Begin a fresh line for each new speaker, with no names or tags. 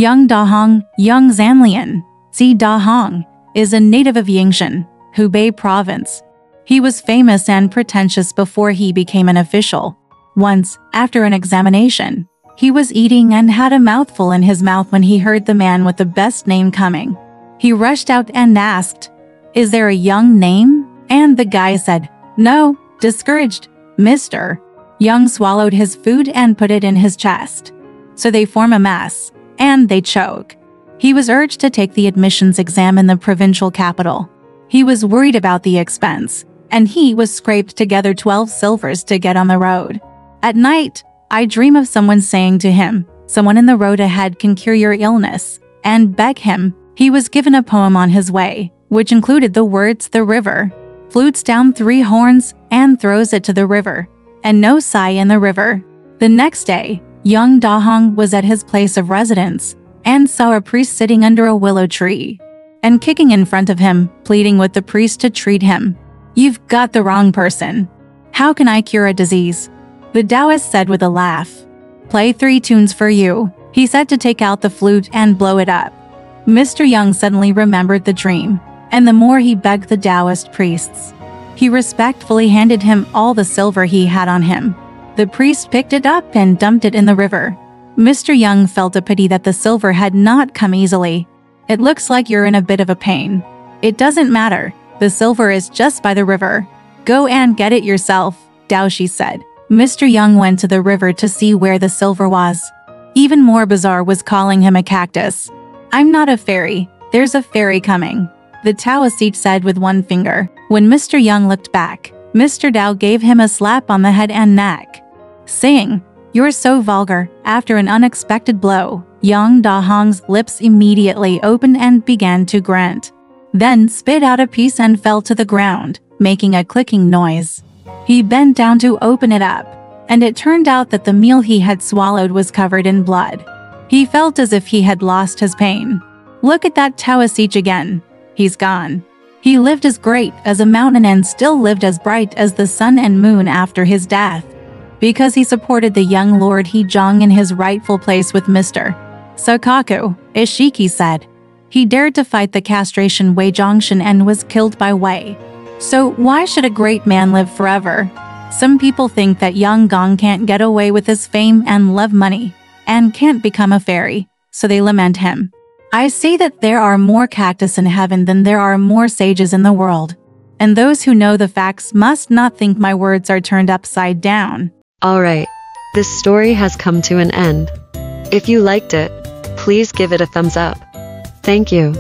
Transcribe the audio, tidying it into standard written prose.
Young Dahong, young Zanlian, Si Dahong, is a native of Yangshan, Hubei province. He was famous and pretentious before he became an official. Once, after an examination, he was eating and had a mouthful in his mouth when he heard the man with the best name coming. He rushed out and asked, "Is there a young name?" And the guy said, "No," discouraged. "Mr. Young swallowed his food and put it in his chest. So they form a mass, and they choke. He was urged to take the admissions exam in the provincial capital. He was worried about the expense, and he was scraped together 12 silvers to get on the road. At night, I dream of someone saying to him, "Someone in the road ahead can cure your illness," and beg him. He was given a poem on his way, which included the words, "The river flutes down 3 horns and throws it to the river, and no sigh in the river." The next day, young Dahong was at his place of residence and saw a priest sitting under a willow tree and kicking in front of him, pleading with the priest to treat him. "You've got the wrong person. How can I cure a disease?" The Taoist said with a laugh. "Play 3 tunes for you." He said to take out the flute and blow it up. Mr. Young suddenly remembered the dream, and the more he begged the Taoist priests, he respectfully handed him all the silver he had on him. The priest picked it up and dumped it in the river. Mr. Young felt a pity that the silver had not come easily. "It looks like you're in a bit of a pain. It doesn't matter. The silver is just by the river. Go and get it yourself," Daoshi said. Mr. Young went to the river to see where the silver was. Even more bizarre was calling him a cactus. "I'm not a fairy. There's a fairy coming," the Taoist said with one finger. When Mr. Young looked back, Mr. Dao gave him a slap on the head and neck, saying, "You're so vulgar." After an unexpected blow, young Dahong's lips immediately opened and began to grunt, then spit out a piece and fell to the ground, making a clicking noise. He bent down to open it up, and it turned out that the meal he had swallowed was covered in blood. He felt as if he had lost his pain. Look at that Taoist again. He's gone. He lived as great as a mountain and still lived as bright as the sun and moon after his death, because he supported the young Lord Hejong in his rightful place with Mr. Sokaku, Ishiki said. He dared to fight the castration Wei Zhongshan and was killed by Wei. So why should a great man live forever? Some people think that young Gong can't get away with his fame and love money, and can't become a fairy, so they lament him. I say that there are more cactus in heaven than there are more sages in the world, and those who know the facts must not think my words are turned upside down.
Alright, this story has come to an end. If you liked it, please give it a thumbs up. Thank you.